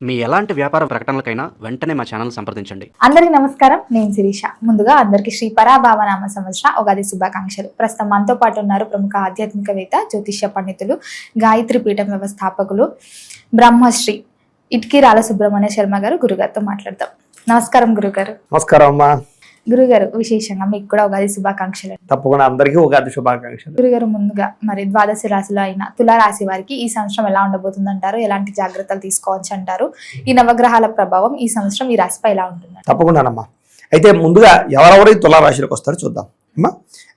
మీ ఎలాంటి వ్యాపార ప్రకటనలకైనా వెంటనే మా ఛానల్ సంప్రదించండి. అందరికీ నమస్కారం, నేను శిరీష. ముందుగా అందరికీ శ్రీ పరాభావనామ సంవత్సర ఉగాది శుభాకాంక్షలు. ప్రస్తుతం మనతో పాటు ఉన్నారు ప్రముఖ ఆధ్యాత్మికవేత్త, జ్యోతిష్య పండితులు, గాయత్రి పీఠం వ్యవస్థాపకులు, బ్రహ్మశ్రీ ఇట్కిరాల సుబ్రహ్మణ్య శర్మ గారు. గురుగారితో మాట్లాడతాం. నమస్కారం గురుగారు. నమస్కారం అమ్మా. గురుగారు, విశేషంగా మీకు కూడా ఉగాది శుభాకాంక్షలు. తప్పకుండా అందరికీ ఉగాది శుభాకాంక్షలు. గురుగారు, ముందుగా మరి ద్వాదశ రాశిలో అయిన తులారాశి వారికి ఈ సంవత్సరం ఎలా ఉండబోతుంది అంటారు? ఎలాంటి జాగ్రత్తలు తీసుకోవచ్చు అంటారు? ఈ నవగ్రహాల ప్రభావం ఈ సంవత్సరం ఈ రాశిపై ఎలా ఉంటుంది? తప్పకుండానమ్మా. అయితే ముందుగా ఎవరెవరు ఈ తులారాశిలోకి వస్తారో చూద్దాం అమ్మా.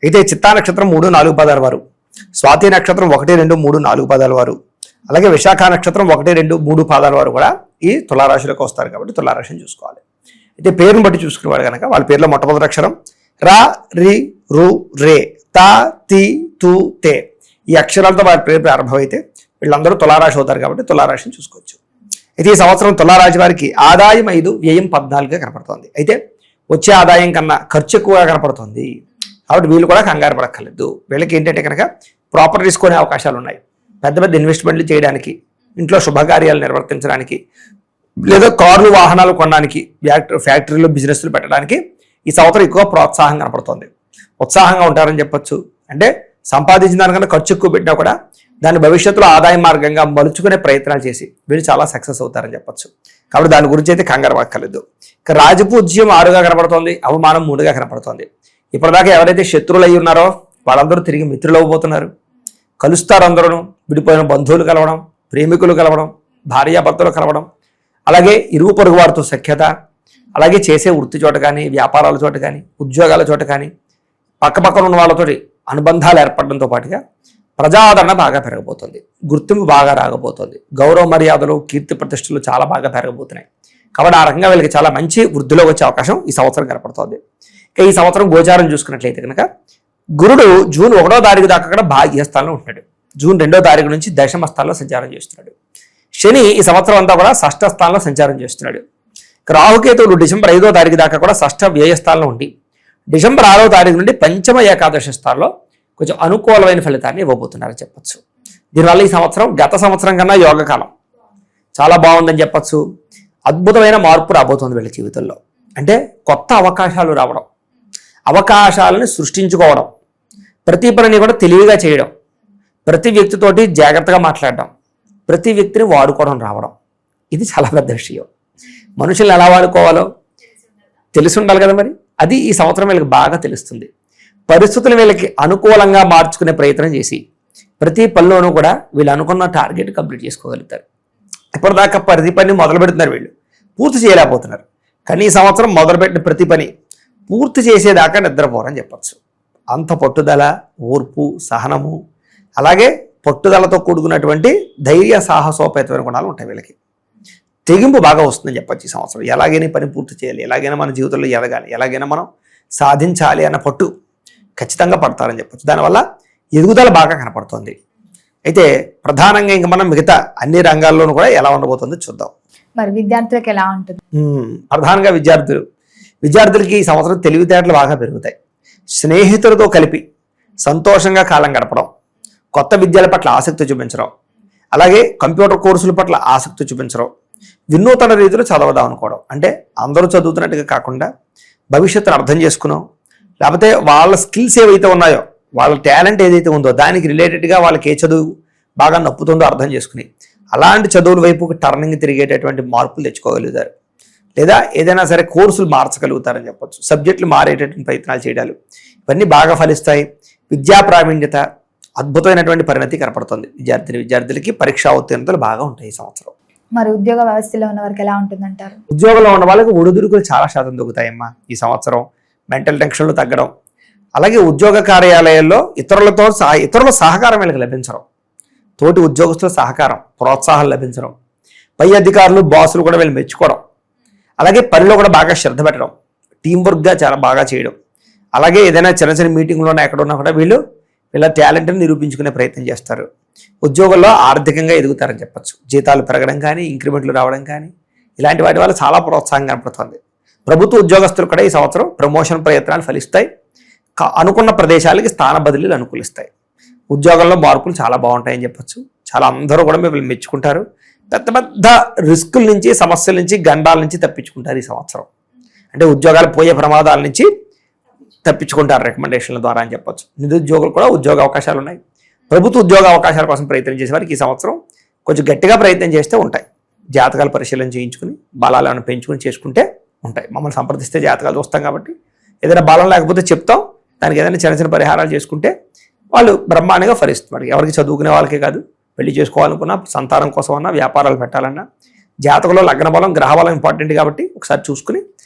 అయితే చిత్తా నక్షత్రం 3, 4 పాదాల వారు, స్వాతి నక్షత్రం 1, 2, 3, 4 పాదాల వారు, అలాగే విశాఖ నక్షత్రం 1, 2, 3 పాదాల వారు కూడా ఈ తులారాశిలోకి వస్తారు. కాబట్టి తులారాశిని చూసుకోవాలి. అయితే పేరును బట్టి చూసుకునేవాడు కనుక వాళ్ళ పేర్లో మొట్టమొదటి అక్షరం రా, రి, రు, రే, తా, తి, తు, తే ఈ అక్షరాలతో వారి పేరు ప్రారంభమైతే వీళ్ళందరూ తులారాశి అవుతారు. కాబట్టి తులారాశిని చూసుకోవచ్చు. అయితే ఈ సంవత్సరం తులారాశి వారికి ఆదాయం 5, వ్యయం 14గా కనపడుతోంది. అయితే వచ్చే ఆదాయం కన్నా ఖర్చు ఎక్కువగా కనపడుతుంది. కాబట్టి వీళ్ళు కూడా కంగారు పడక్కర్లేదు. వీళ్ళకి ఏంటంటే కనుక ప్రాపర్టీస్ కొనే అవకాశాలు ఉన్నాయి. పెద్ద పెద్ద ఇన్వెస్ట్మెంట్లు చేయడానికి, ఇంట్లో శుభకార్యాలు నిర్వర్తించడానికి, లేదా కార్లు వాహనాలు కొనడానికి, ఫ్యాక్టరీలో బిజినెస్లు పెట్టడానికి ఈ సంవత్సరం ఎక్కువ ప్రోత్సాహం కనపడుతుంది. ఉత్సాహంగా ఉంటారని చెప్పొచ్చు. అంటే సంపాదించిన దానికన్నా ఖర్చు ఎక్కువ పెట్టినా కూడా దాన్ని భవిష్యత్తులో ఆదాయ మార్గంగా మలుచుకునే ప్రయత్నాలు చేసి వీళ్ళు చాలా సక్సెస్ అవుతారని చెప్పొచ్చు. కాబట్టి దాని గురించి అయితే కంగారు పడక్కర్లేదు. ఇక రాజపూజ్యం 6గా కనపడుతోంది, అవమానం 3గా కనపడుతోంది. ఇప్పటిదాకా ఎవరైతే శత్రువులు అయి ఉన్నారో వాళ్ళందరూ తిరిగి మిత్రులు అవ్వబోతున్నారు. కలుస్తారు. అందరూ విడిపోయిన బంధువులు కలవడం, ప్రేమికులు కలవడం, భార్యాభర్తలు కలవడం, అలాగే ఇరుగు పొరుగు వారితో సఖ్యత, అలాగే చేసే వృత్తి చోట కానీ, వ్యాపారాల చోట కానీ, ఉద్యోగాల చోట కానీ పక్కపక్కన ఉన్న వాళ్ళతోటి అనుబంధాలు ఏర్పడడంతో పాటుగా ప్రజాదరణ బాగా పెరగబోతుంది. గుర్తింపు బాగా రాగబోతుంది. గౌరవ మర్యాదలు, కీర్తి ప్రతిష్టలు చాలా బాగా పెరగబోతున్నాయి. కాబట్టి ఆ రకంగా వీళ్ళకి చాలా మంచి వృద్ధిలోకి వచ్చే అవకాశం ఈ సంవత్సరం కనపడుతుంది. ఇక ఈ సంవత్సరం గోచారం చూసుకున్నట్లయితే కనుక గురుడు జూన్ 1వ తారీఖు దాకా కూడా భాగ్యస్థానంలో ఉంటున్నాడు. జూన్ 2వ తారీఖు నుంచి దశమ స్థానంలో సంచారం చేస్తున్నాడు. శని ఈ సంవత్సరం అంతా కూడా షష్ఠ స్థానంలో సంచారం చేస్తున్నాడు. రాహుకేతువులు డిసెంబర్ 5వ తారీఖు దాకా కూడా షష్ఠ వ్యయ స్థానంలో ఉండి డిసెంబర్ 6వ తారీఖు నుండి పంచమ ఏకాదశి స్థానంలో కొంచెం అనుకూలమైన ఫలితాన్ని ఇవ్వబోతున్నారని చెప్పచ్చు. దీనివల్ల ఈ సంవత్సరం గత సంవత్సరం కన్నా యోగకాలం చాలా బాగుందని చెప్పచ్చు. అద్భుతమైన మార్పు రాబోతుంది వీళ్ళ జీవితంలో. అంటే కొత్త అవకాశాలు రావడం, అవకాశాలను సృష్టించుకోవడం, ప్రతి పనిని కూడా తెలివిగా చేయడం, ప్రతి వ్యక్తితోటి జాగ్రత్తగా మాట్లాడడం, ప్రతి వ్యక్తిని వాడుకోవడం రావడం, ఇది చాలా పెద్ద విషయం. మనుషులను ఎలా వాడుకోవాలో తెలిసి ఉండాలి కదా. మరి అది ఈ సంవత్సరం వీళ్ళకి బాగా తెలుస్తుంది. పరిస్థితులు వీళ్ళకి అనుకూలంగా మార్చుకునే ప్రయత్నం చేసి ప్రతి పనిలోనూ కూడా వీళ్ళు అనుకున్న టార్గెట్ కంప్లీట్ చేసుకోగలుగుతారు. ఇప్పటిదాకా ప్రతి పని మొదలు పెడుతున్నారు, వీళ్ళు పూర్తి చేయలేకపోతున్నారు. కానీ ఈ సంవత్సరం మొదలుపెట్టిన ప్రతి పని పూర్తి చేసేదాకా నిద్రపోరని చెప్పచ్చు. అంత పట్టుదల, ఓర్పు, సహనము, అలాగే పట్టుదలతో కూడుకున్నటువంటి ధైర్య సాహసోపేతమైన గుణాలు ఉంటాయి వీళ్ళకి. తెగింపు బాగా వస్తుందని చెప్పచ్చు. ఈ సంవత్సరం ఎలాగైనా పని పూర్తి చేయాలి, ఎలాగైనా మన జీవితంలో ఎదగాలి, ఎలాగైనా మనం సాధించాలి అన్న పట్టు ఖచ్చితంగా పడతారని చెప్పచ్చు. దానివల్ల ఎదుగుదల బాగా కనపడుతుంది. అయితే ప్రధానంగా ఇంకా మనం మిగతా అన్ని రంగాల్లోనూ కూడా ఎలా ఉండబోతుందో చూద్దాం. మరి విద్యార్థులకు ఎలా ఉంటుంది? ప్రధానంగా విద్యార్థులకి ఈ సంవత్సరం తెలివితేటలు బాగా పెరుగుతాయి. స్నేహితులతో కలిపి సంతోషంగా కాలం గడపడం, కొత్త విద్యల పట్ల ఆసక్తి చూపించడం, అలాగే కంప్యూటర్ కోర్సుల పట్ల ఆసక్తి చూపించడం, వినూతన రీతిలో చదవదాం అనుకోవడం. అంటే అందరూ చదువుతున్నట్టుగా కాకుండా భవిష్యత్తును అర్థం చేసుకున్నాం, లేకపోతే వాళ్ళ స్కిల్స్ ఏవైతే ఉన్నాయో, వాళ్ళ టాలెంట్ ఏదైతే ఉందో దానికి రిలేటెడ్గా వాళ్ళకి ఏ చదువు బాగా నప్పుతుందో అర్థం చేసుకుని అలాంటి చదువుల వైపు టర్నింగ్ తిరిగేటటువంటి మార్పులు తెచ్చుకోగలుగుతారు. లేదా ఏదైనా సరే కోర్సులు మార్చగలుగుతారని చెప్పచ్చు. సబ్జెక్టులు మారేటటువంటి ప్రయత్నాలు చేయడాలు ఇవన్నీ బాగా ఫలిస్తాయి. విద్యా ప్రావీణ్యత, అద్భుతమైనటువంటి పరిణతి కనపడుతుంది. విద్యార్థులకి పరీక్షా ఉత్తీర్ణతలు బాగా ఉంటాయి ఈ సంవత్సరం. మరి ఉద్యోగ వ్యవస్థలో ఉన్న వారికి ఎలా ఉంటుందంటారు? ఉద్యోగంలో ఉన్న వాళ్ళకి ఒడిదుడుకులు చాలా శాతం దొరుకుతాయమ్మా ఈ సంవత్సరం. మెంటల్ టెన్షన్లు తగ్గడం, అలాగే ఉద్యోగ కార్యాలయాల్లో ఇతరుల సహకారం వీళ్ళకి లభించడం, తోటి ఉద్యోగస్తుల సహకారం, ప్రోత్సాహం లభించడం, పై అధికారులు, బాసులు కూడా వీళ్ళు మెచ్చుకోవడం, అలాగే పనిలో కూడా బాగా శ్రద్ధ పెట్టడం, టీంవర్క్గా చాలా బాగా చేయడం, అలాగే ఏదైనా చిన్న చిన్న మీటింగ్లోనే ఎక్కడున్నా కూడా వీళ్ళ టాలెంట్ని నిరూపించుకునే ప్రయత్నం చేస్తారు. ఉద్యోగంలో ఆర్థికంగా ఎదుగుతారని చెప్పచ్చు. జీతాలు పెరగడం కానీ, ఇంక్రిమెంట్లు రావడం కానీ ఇలాంటి వాటి వల్ల చాలా ప్రోత్సాహం కనపడుతుంది. ప్రభుత్వ ఉద్యోగస్తులు కూడా ఈ సంవత్సరం ప్రమోషన్ ప్రయత్నాలు ఫలిస్తాయి. అనుకున్న ప్రదేశాలకి స్థాన బదిలీలు అనుకూలిస్తాయి. ఉద్యోగంలో మార్పులు చాలా బాగుంటాయని చెప్పచ్చు. చాలా అందరూ కూడా మిమ్మల్ని మెచ్చుకుంటారు. పెద్ద పెద్ద రిస్కుల నుంచి, సమస్యల నుంచి, గండాల నుంచి తప్పించుకుంటారు ఈ సంవత్సరం. అంటే ఉద్యోగాలు పోయే ప్రమాదాల నుంచి తప్పించుకుంటారు రికమెండేషన్ల ద్వారా అని చెప్పొచ్చు. నిరుద్యోగులు కూడా ఉద్యోగ అవకాశాలు ఉన్నాయి. ప్రభుత్వ ఉద్యోగ అవకాశాల కోసం ప్రయత్నం చేసే వారికి ఈ సంవత్సరం కొంచెం గట్టిగా ప్రయత్నం చేస్తే ఉంటాయి. జాతకాలు పరిశీలన చేయించుకుని బలాలు ఏమైనా పెంచుకుని చేసుకుంటే ఉంటాయి. మమ్మల్ని సంప్రదిస్తే జాతకాలు చూస్తాం కాబట్టి ఏదైనా బలం లేకపోతే చెప్తాం, దానికి ఏదైనా చిన్న చిన్న పరిహారాలు చేసుకుంటే వాళ్ళు బ్రహ్మాండంగా ఫలిస్తున్నారు. ఎవరికి చదువుకునే వాళ్ళకే కాదు, పెళ్లి చేసుకోవాలనుకున్నా, సంతానం కోసం అన్నా, వ్యాపారాలు పెట్టాలన్నా జాతకంలో లగ్న బలం, గ్రహ బలం ఇంపార్టెంట్ కాబట్టి ఒకసారి చూసుకుని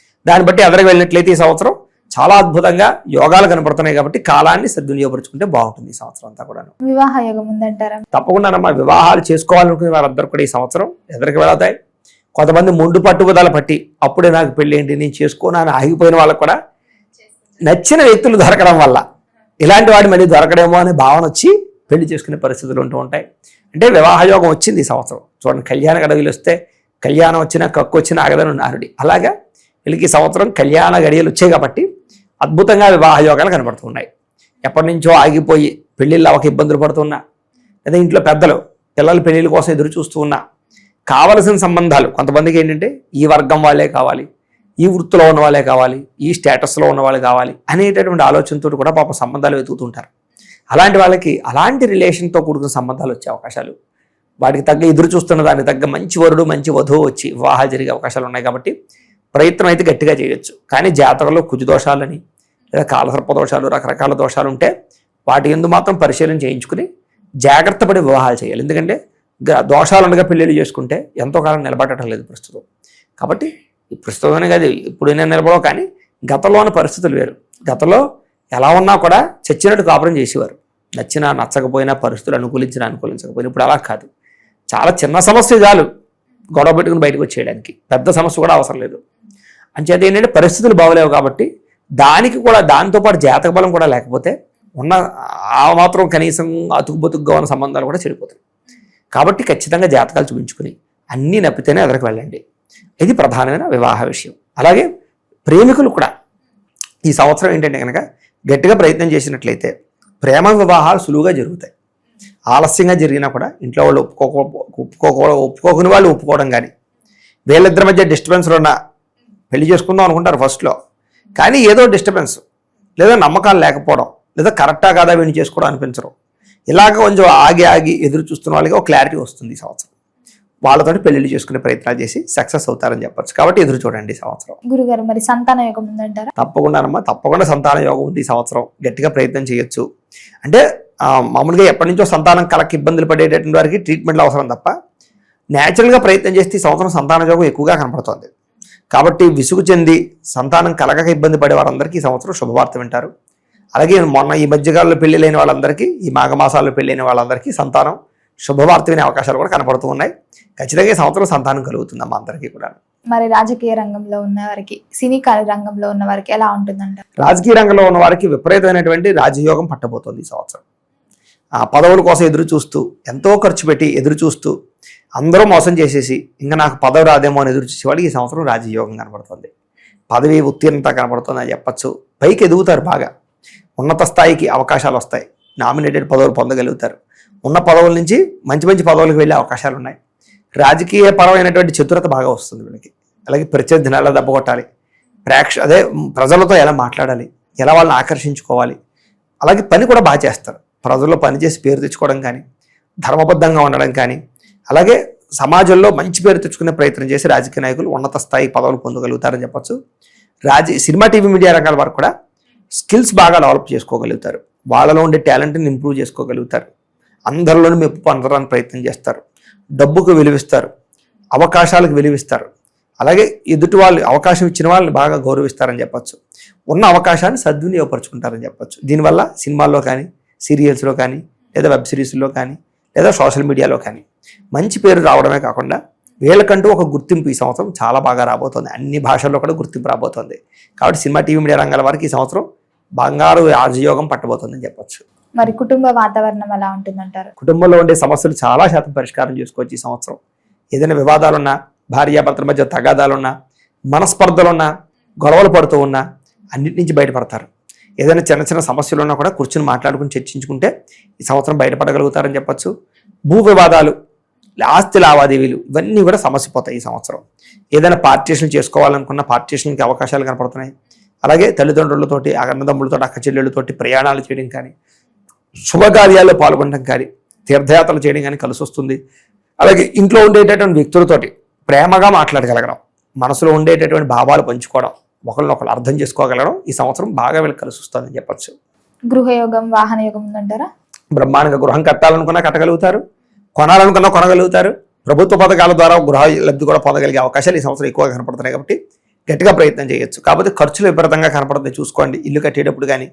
దాన్ని బట్టి ఎదరికి వెళ్ళినట్లయితే ఈ సంవత్సరం చాలా అద్భుతంగా యోగాలు కనపడుతున్నాయి కాబట్టి కాలాన్ని సద్వినియోగపరుచుకుంటే బాగుంటుంది ఈ సంవత్సరం అంతా కూడా. వివాహ యోగం ఉందంటారా? తప్పకుండా వివాహాలు చేసుకోవాలనుకునే వారందరూ కూడా ఈ సంవత్సరం ఎదరికి వెళతాయి. కొంతమంది మొండు పట్టుబదాలు పట్టి అప్పుడే నాకు పెళ్ళి ఏంటి, నేను చేసుకోను అని ఆగిపోయిన వాళ్ళకు కూడా నచ్చిన వ్యక్తులు దొరకడం వల్ల ఇలాంటి వాడు మళ్ళీ దొరకడేమో అనే భావన వచ్చి పెళ్లి చేసుకునే పరిస్థితులు ఉంటూ ఉంటాయి. అంటే వివాహ యోగం వచ్చింది ఈ సంవత్సరం. చూడండి, కళ్యాణ గడియలు వస్తే కళ్యాణం వచ్చినా కక్కు వచ్చినా ఆగదని నారుడి. అలాగా వీళ్ళకి ఈ సంవత్సరం కళ్యాణ గడియలు వచ్చాయి కాబట్టి అద్భుతంగా వివాహ యోగాలు కనబడుతున్నాయి. ఎప్పటి నుంచో ఆగిపోయి పెళ్లిళ్ళు అవక ఇబ్బందులు పడుతున్నా, లేదా ఇంట్లో పెద్దలు పిల్లల పెళ్లిళ్ళ కోసం ఎదురు చూస్తూ ఉన్నా, కావలసిన సంబంధాలు కొంతమందికి ఏంటంటే ఈ వర్గం వాళ్ళే కావాలి, ఈ వృత్తిలో ఉన్న వాళ్ళే కావాలి, ఈ స్టేటస్లో ఉన్న వాళ్ళు కావాలి అనేటటువంటి ఆలోచనతో కూడా పాప సంబంధాలు వెతుకుతుంటారు. అలాంటి వాళ్ళకి అలాంటి రిలేషన్తో కూడుకున్న సంబంధాలు వచ్చే అవకాశాలు, వాటికి తగ్గ ఎదురు చూస్తున్న దానికి తగ్గ మంచి వరుడు మంచి వధువు వచ్చి వివాహాలు జరిగే అవకాశాలు ఉన్నాయి. కాబట్టి ప్రయత్నం అయితే గట్టిగా చేయొచ్చు. కానీ జాతకంలో కుజు దోషాలని లేదా కాలసర్ప దోషాలు, రకరకాల దోషాలు ఉంటే వాటి ఎందు మాత్రం పరిశీలన చేయించుకుని జాగ్రత్త పడి వివాహాలు చేయాలి. ఎందుకంటే దోషాలు ఉండగా పెళ్ళిళ్ళు చేసుకుంటే ఎంతో కాలం నిలబడటం లేదు ప్రస్తుతం. కాబట్టి ఈ ప్రస్తుతమే కాదు, ఇప్పుడు నేను నిలబడవు, కానీ గతంలోని పరిస్థితులు వేరు. గతంలో ఎలా ఉన్నా కూడా చచ్చినట్టు కాపురం చేసేవారు. నచ్చినా నచ్చకపోయినా, పరిస్థితులు అనుకూలించకపోయినా. ఇప్పుడు అలా కాదు. చాలా చిన్న సమస్య చాలు గొడవ పెట్టుకుని బయటకు వచ్చేయడానికి, పెద్ద సమస్య కూడా అవసరం లేదు. అంచేత ఏంటంటే పరిస్థితులు బాగలేవు కాబట్టి దానికి కూడా దాంతోపాటు జాతక బలం కూడా లేకపోతే ఉన్న ఆ మాత్రం కనీసం అతుకుబతుకుగా ఉన్న సంబంధాలు కూడా చెడిపోతాయి. కాబట్టి ఖచ్చితంగా జాతకాలు చూపించుకుని అన్నీ నప్పితేనే ఎదరికి వెళ్ళండి. ఇది ప్రధానమైన వివాహ విషయం. అలాగే ప్రేమికులు కూడా ఈ సంవత్సరం ఏంటంటే కనుక గట్టిగా ప్రయత్నం చేసినట్లయితే ప్రేమ వివాహాలు సులువుగా జరుగుతాయి. ఆలస్యంగా జరిగినా కూడా ఇంట్లో వాళ్ళు ఒప్పుకోకుని వాళ్ళు ఒప్పుకోవడం కానీ, వీళ్ళిద్దరి మధ్య డిస్టర్బెన్స్లు ఉన్న పెళ్లి చేసుకుందాం అనుకుంటారు ఫస్ట్లో, కానీ ఏదో డిస్టర్బెన్స్ లేదా నమ్మకాలు లేకపోవడం లేదా కరెక్టా కాదా వీడిని చేసుకోవడం అనిపించడం, ఇలాగ కొంచెం ఆగి ఎదురు చూస్తున్న వాళ్ళకి ఒక క్లారిటీ వస్తుంది ఈ సంవత్సరం. వాళ్ళతో పెళ్లిళ్ళు చేసుకునే ప్రయత్నాలు చేసి సక్సెస్ అవుతారని చెప్పొచ్చు. కాబట్టి ఎదురు చూడండి ఈ సంవత్సరం. గురుగారు, మరి సంతాన యోగం ఉందంటారా? తప్పకుండా సంతాన యోగం ఉంది ఈ సంవత్సరం. గట్టిగా ప్రయత్నం చేయొచ్చు. అంటే మామూలుగా ఎప్పటి నుంచో సంతానం కలకి ఇబ్బందులు పడేటటువంటి వారికి ట్రీట్మెంట్లు అవసరం తప్ప న్యాచురల్గా ప్రయత్నం చేస్తే ఈ సంవత్సరం సంతాన యోగం ఎక్కువగా కనపడుతుంది. కాబట్టి విసుగు చెంది సంతానం కలగక ఇబ్బంది పడే వారందరికీ ఈ సంవత్సరం శుభవార్త వింటారు. అలాగే మొన్న ఈ మధ్యకాలంలో పెళ్లిలైన వాళ్ళందరికీ, ఈ మాఘమాసాల్లో పెళ్ళైన వాళ్ళందరికీ సంతానం శుభవార్త వినే అవకాశాలు కూడా కనపడుతూ ఉన్నాయి. ఖచ్చితంగా ఈ సంవత్సరం సంతానం కలుగుతుంది మా అందరికీ కూడా. మరి రాజకీయ రంగంలో ఉన్న వారికి, సినీ రంగంలో ఉన్న వారికి ఎలా ఉంటుందంట? రాజకీయ రంగంలో ఉన్న వారికి విపరీతమైనటువంటి రాజయోగం పట్టబోతోంది ఈ సంవత్సరం. ఆ పదవుల కోసం ఎదురు చూస్తూ, ఎంతో ఖర్చు పెట్టి ఎదురు చూస్తూ, అందరూ మోసం చేసేసి ఇంకా నాకు పదవి రాదేమో అని ఎదురు చూసేవాడికి ఈ సంవత్సరం రాజయోగం కనపడుతుంది. పదవి ఉత్తీర్ణత కనపడుతుంది అని చెప్పచ్చు. పైకి ఎదుగుతారు, బాగా ఉన్నత స్థాయికి అవకాశాలు వస్తాయి, నామినేటెడ్ పదవులు పొందగలుగుతారు. ఉన్న పదవుల నుంచి మంచి మంచి పదవులకు వెళ్ళే అవకాశాలు ఉన్నాయి. రాజకీయ పరమైనటువంటి చతురత బాగా వస్తుంది వీళ్ళకి. అలాగే ప్రత్యర్థిని ఎలా దెబ్బ కొట్టాలి, ప్రజలతో ఎలా మాట్లాడాలి, ఎలా వాళ్ళని ఆకర్షించుకోవాలి, అలాగే పని కూడా బాగా చేస్తారు. ప్రజల్లో పనిచేసి పేరు తెచ్చుకోవడం కానీ, ధర్మబద్ధంగా ఉండడం కానీ, అలాగే సమాజంలో మంచి పేరు తెచ్చుకునే ప్రయత్నం చేసి రాజకీయ నాయకులు ఉన్నత స్థాయి పదవులు పొందగలుగుతారని చెప్పచ్చు. సినిమా టీవీ మీడియా రంగాల వరకు కూడా స్కిల్స్ బాగా డెవలప్ చేసుకోగలుగుతారు. వాళ్ళలో ఉండే టాలెంట్ని ఇంప్రూవ్ చేసుకోగలుగుతారు. అందరిలోనూ మెప్పు పొందడానికి ప్రయత్నం చేస్తారు. డబ్బుకు విలువిస్తారు, అవకాశాలకు విలువిస్తారు. అలాగే ఎదుటి వాళ్ళు అవకాశం ఇచ్చిన వాళ్ళని బాగా గౌరవిస్తారని చెప్పచ్చు. ఉన్న అవకాశాన్ని సద్వినియోగపరుచుకుంటారని చెప్పచ్చు. దీనివల్ల సినిమాల్లో కానీ, సీరియల్స్లో కానీ, లేదా వెబ్ సిరీస్లో కానీ, లేదా సోషల్ మీడియాలో కానీ మంచి పేరు రావడమే కాకుండా వీళ్ళకంటూ ఒక గుర్తింపు ఈ సంవత్సరం చాలా బాగా రాబోతోంది. అన్ని భాషల్లో కూడా గుర్తింపు రాబోతోంది. కాబట్టి సినిమా టీవీ మీడియా రంగాల వారికి ఈ సంవత్సరం బంగారు రాజయోగం పట్టబోతుందని చెప్పచ్చు. మరి కుటుంబ వాతావరణం ఎలా ఉంటుందంటారు? కుటుంబంలో ఉండే సమస్యలు చాలా శాతం పరిష్కారం చేసుకోవచ్చు ఈ సంవత్సరం. ఏదైనా వివాదాలున్నా, భార్యాభర్తల మధ్య తగాదాలున్నా, మనస్పర్ధలున్నా, గొడవలు పడుతూ ఉన్నా అన్నిటి నుంచి బయటపడతారు. ఏదైనా చిన్న చిన్న సమస్యలు ఉన్నా కూడా కూర్చుని మాట్లాడుకుని చర్చించుకుంటే ఈ సంవత్సరం బయటపడగలుగుతారని చెప్పచ్చు. భూ వివాదాలు, ఆస్తి లావాదేవీలు ఇవన్నీ కూడా సమస్య పోతాయి ఈ సంవత్సరం. ఏదైనా పార్టీషన్ చేసుకోవాలనుకున్న పార్టీషన్కి అవకాశాలు కనపడుతున్నాయి. అలాగే తల్లిదండ్రులతోటి, అన్నదమ్ములతో, అక్క చెల్లెళ్ళతోటి ప్రయాణాలు చేయడం కానీ, శుభకార్యాల్లో పాల్గొనడం కానీ, తీర్థయాత్రలు చేయడం కానీ కలిసి వస్తుంది. అలాగే ఇంట్లో ఉండేటటువంటి వ్యక్తులతోటి ప్రేమగా మాట్లాడగలగడం, మనసులో ఉండేటటువంటి భావాలు పంచుకోవడం, ఒకరినొకరు అర్థం చేసుకోగలగడం ఈ సంవత్సరం బాగా వీళ్ళకి కలిసి వస్తుందని చెప్పచ్చు. గృహయోగం, వాహన యోగం ఉందంటారా? బ్రహ్మాండంగా గృహం కట్టాలనుకున్నా కట్టగలుగుతారు, కొనాలనుకున్నా కొనగలుగుతారు. ప్రభుత్వ పథకాల ద్వారా గృహ లబ్ధి కూడా పొందగలిగే అవకాశాలు ఈ సంవత్సరం ఎక్కువగా కనపడుతున్నాయి కాబట్టి గట్టిగా ప్రయత్నం చేయొచ్చు. కాకపోతే ఖర్చులు విపరీతంగా కనపడుతుంది చూసుకోండి. ఇల్లు కట్టేటప్పుడు కానీ,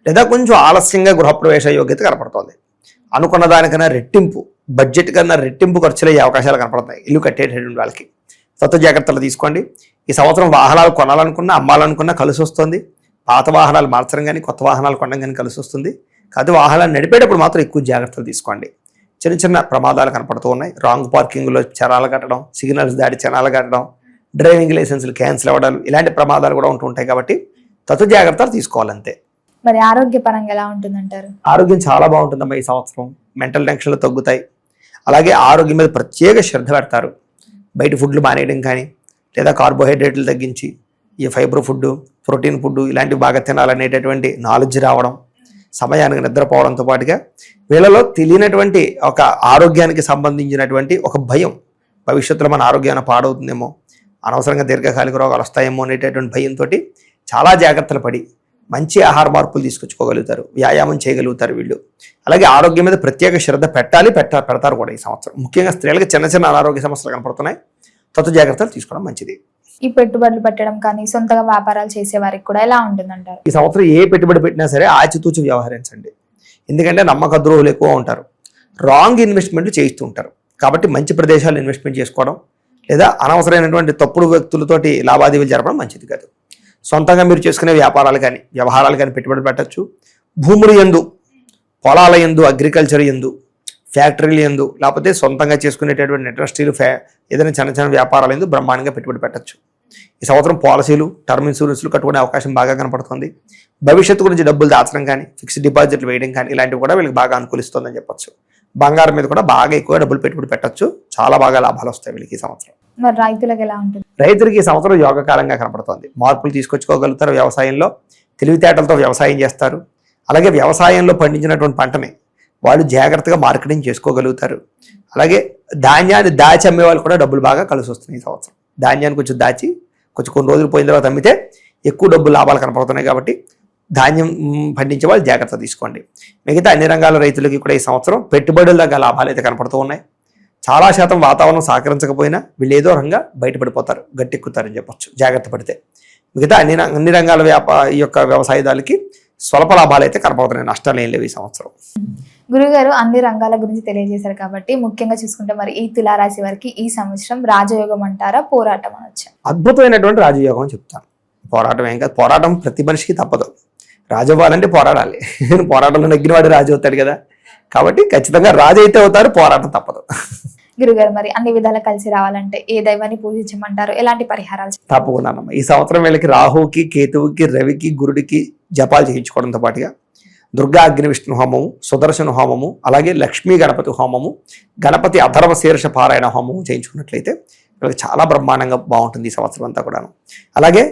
లేదా కొంచెం ఆలస్యంగా గృహప్రవేశ యోగ్యత కనపడుతోంది. అనుకున్న దానికన్నా రెట్టింపు, బడ్జెట్ కన్నా రెట్టింపు ఖర్చులు అయ్యే అవకాశాలు కనపడుతున్నాయి ఇల్లు కట్టేటటువంటి వాళ్ళకి. జాగ్రత్తలు తీసుకోండి. ఈ సంవత్సరం వాహనాలు కొనాలనుకున్నా, అమ్మాలనుకున్నా కలిసి వస్తుంది. పాత వాహనాలు మార్చడం కానీ, కొత్త వాహనాలు కొనడం కానీ కలిసి వస్తుంది. కాదు వాహనాలు నడిపేటప్పుడు మాత్రం ఎక్కువ జాగ్రత్తలు తీసుకోండి. చిన్న చిన్న ప్రమాదాలు కనపడుతూ ఉన్నాయి. రాంగ్ పార్కింగ్లో చరాలు కట్టడం, సిగ్నల్స్ దాడి చరాలు కట్టడం, డ్రైవింగ్ లైసెన్సులు క్యాన్సిల్ అవ్వడాలు, ఇలాంటి ప్రమాదాలు కూడా ఉంటుంటాయి కాబట్టి జాగ్రత్తలు తీసుకోవాలంతే. మరి ఆరోగ్యపరంగా ఎలా ఉంటుందంటారు? ఆరోగ్యం చాలా బాగుంటుందమ్మా ఈ సంవత్సరం. మెంటల్ టెన్షన్లు తగ్గుతాయి. అలాగే ఆరోగ్యం మీద ప్రత్యేక శ్రద్ధ పెడతారు. బయట ఫుడ్లు మానేయడం కానీ, లేదా కార్బోహైడ్రేట్లు తగ్గించి ఈ ఫైబర్ ఫుడ్, ప్రోటీన్ ఫుడ్ ఇలాంటివి బాగా తినాలనేటటువంటి నాలెడ్జ్ రావడం, సమయానికి నిద్రపోవడంతో పాటుగా వీళ్ళలో తెలియనటువంటి ఒక ఆరోగ్యానికి సంబంధించినటువంటి ఒక భయం, భవిష్యత్తులో మన ఆరోగ్యాన్ని పాడవుతుందేమో, అనవసరంగా దీర్ఘకాలిక రోగాలు వస్తాయేమో అనేటటువంటి భయంతో చాలా జాగ్రత్తలు పడి మంచి ఆహార మార్పులు తీసుకొచ్చుకోగలుగుతారు, వ్యాయామం చేయగలుగుతారు వీళ్ళు. అలాగే ఆరోగ్యం మీద ప్రత్యేక శ్రద్ధ పెడతారు కూడా ఈ సంవత్సరం. ముఖ్యంగా స్త్రీలకు చిన్న చిన్న అనారోగ్య సమస్యలు కనపడుతున్నాయి. జాగ్రత్తలు తీసుకోవడం మంచిది. ఈ పెట్టుబడులు పెట్టడం కానీ, సొంతగా వ్యాపారాలు చేసే వారికి కూడా ఎలా ఉంటుందంటారు? ఈ సంవత్సరం ఏ పెట్టుబడి పెట్టినా సరే ఆచితూచి వ్యవహరించండి. ఎందుకంటే నమ్మక ద్రోహులు ఎక్కువ ఉంటారు, రాంగ్ ఇన్వెస్ట్మెంట్లు చేయిస్తూ ఉంటారు. కాబట్టి మంచి ప్రదేశాలు ఇన్వెస్ట్మెంట్ చేసుకోవడం, లేదా అనవసరమైనటువంటి తప్పుడు వ్యక్తులతోటి లావాదేవీలు జరపడం మంచిది కాదు. సొంతంగా మీరు చేసుకునే వ్యాపారాలు కానీ, వ్యవహారాలు కానీ పెట్టుబడి పెట్టచ్చు. భూములు యందు, పొలాల యందు, అగ్రికల్చర్ యందు, ఫ్యాక్టరీలు యందు, లేకపోతే సొంతంగా చేసుకునేటటువంటి ఇండస్ట్రీలు, ఏదైనా చిన్న చిన్న వ్యాపారాలు యందు బ్రహ్మాండంగా పెట్టుబడి పెట్టచ్చు. ఈ సంవత్సరం పాలసీలు, టర్మ్ ఇన్సూరెన్స్లు కట్టుకునే అవకాశం బాగా కనపడుతుంది. భవిష్యత్తు గురించి డబ్బులు దాచడం కానీ, ఫిక్స్డ్ డిపాజిట్లు వేయడం కానీ ఇలాంటివి కూడా వీళ్ళకి బాగా అనుకూలిస్తుందని చెప్పొచ్చు. బంగారం మీద కూడా బాగా ఎక్కువ డబ్బులు పెట్టుబడి పెట్టచ్చు. చాలా బాగా లాభాలు వస్తాయి వీళ్ళకి ఈ సంవత్సరం. మరి రైతులకు ఎలా ఉంటుంది? రైతులకి ఈ సంవత్సరం యోగకాలంగా కనపడుతోంది. మార్పులు తీసుకొచ్చుకోగలుగుతారు. వ్యవసాయంలో తెలివితేటలతో వ్యవసాయం చేస్తారు. అలాగే వ్యవసాయంలో పండించినటువంటి పంటని వాళ్ళు జాగ్రత్తగా మార్కెటింగ్ చేసుకోగలుగుతారు. అలాగే ధాన్యాన్ని దాచి అమ్మే వాళ్ళు కూడా డబ్బులు బాగా కలిసి వస్తున్నాయి ఈ సంవత్సరం. ధాన్యాన్ని కొంచెం దాచి కొన్ని రోజులు పోయిన తర్వాత అమ్మితే ఎక్కువ డబ్బులు లాభాలు కనపడుతున్నాయి కాబట్టి ధాన్యం పండించే వాళ్ళు జాగ్రత్త తీసుకోండి. మిగతా అన్ని రంగాల రైతులకి కూడా ఈ సంవత్సరం పెట్టుబడులుగా లాభాలు అయితే కనపడుతూ ఉన్నాయి. చాలా శాతం వాతావరణం సహకరించకపోయినా వీళ్ళు ఏదో రంగా బయటపడిపోతారు, గట్టెక్కుతారని చెప్పొచ్చు జాగ్రత్త పడితే. మిగతా అన్ని రంగాల ఈ యొక్క వ్యవసాయదారులకి స్వల్ప లాభాలు అయితే కనపడుతున్నాయి, నష్టాలు ఏం లేవు ఈ సంవత్సరం. గురుగారు అన్ని రంగాల గురించి తెలియజేశారు కాబట్టి ముఖ్యంగా చూసుకుంటే మరి ఈ తులారాశి వారికి ఈ సంవత్సరం రాజయోగం అంటారా, పోరాటం అనొచ్చా? అద్భుతమైనటువంటి రాజయోగం అని చెప్తాను. పోరాటం ఏం కాదు, పోరాటం ప్రతి మనిషికి తప్పదు. రాజు అవ్వాలంటే పోరాడాలి. పోరాటంలో నెగ్గినవాడు రాజు అవుతాడు కదా. కాబట్టి ఖచ్చితంగా రాజు అయితే అవుతారు, పోరాటం తప్పదు. గురుగారు మరి అన్ని విధాలు కలిసి రావాలంటే ఏ దైవాన్ని పూజించమంటారు, ఎలాంటి పరిహారాలు? తప్పకుండానమ్మా. ఈ సంవత్సరం వీళ్ళకి రాహుకి, కేతువుకి, రవికి, గురుడికి జపాలు చేయించుకోవడంతో పాటుగా దుర్గా అగ్ని విష్ణు హోమము, సుదర్శన హోమము, అలాగే లక్ష్మీ గణపతి హోమము, గణపతి అథర్వ శీర్ష పారాయణ హోమము చేయించుకున్నట్లయితే వీళ్ళకి చాలా బ్రహ్మాండంగా బాగుంటుంది ఈ సంవత్సరం అంతా కూడాను. అలాగే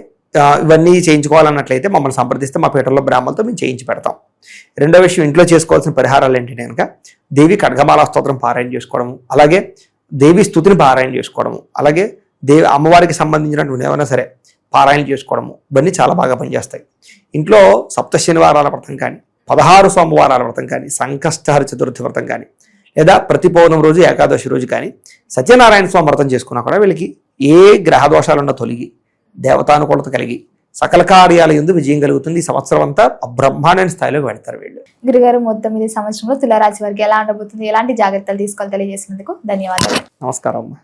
ఇవన్నీ చేయించుకోవాలన్నట్లయితే మమ్మల్ని సంప్రదిస్తే మా పీఠంలో బ్రాహ్మణులతో మేము చేయించి పెడతాం. రెండో విషయం, ఇంట్లో చేసుకోవాల్సిన పరిహారాలు ఏంటంటే కనుక దేవి ఖడ్గమాల స్తోత్రం పారాయణ చేసుకోవడము, అలాగే దేవి స్తుతిని పారాయణ చేసుకోవడము, అలాగే అమ్మవారికి సంబంధించినటువంటి ఏమైనా సరే పారాయణ చేసుకోవడము, ఇవన్నీ చాలా బాగా పనిచేస్తాయి. ఇంట్లో సప్త శనివారాల వ్రతం కానీ, 16 సోమవారాల వ్రతం కానీ, సంకష్టహర చతుర్థి వ్రతం కానీ, లేదా ప్రతి పౌర్ణమి రోజు, ఏకాదశి రోజు కానీ సత్యనారాయణ స్వామి వ్రతం చేసుకున్నా కూడా వీళ్ళకి ఏ గ్రహ దోషాలున్నా తొలగి దేవతానుకూలత కలిగి సకల కార్యాల యందు విజయం కలుగుతుంది. ఈ సంవత్సరం అంతా బ్రహ్మాండమైన స్థాయిలోకి వెళ్తారు వీళ్ళు. గురుగారు మొత్తం ఈ సంవత్సరంలో తులారాశి వారికి ఎలా ఉండబోతుంది, ఎలాంటి జాగ్రత్తలు తీసుకోవాలి తెలియజేసినందుకు ధన్యవాదాలు. నమస్కారం అమ్మా.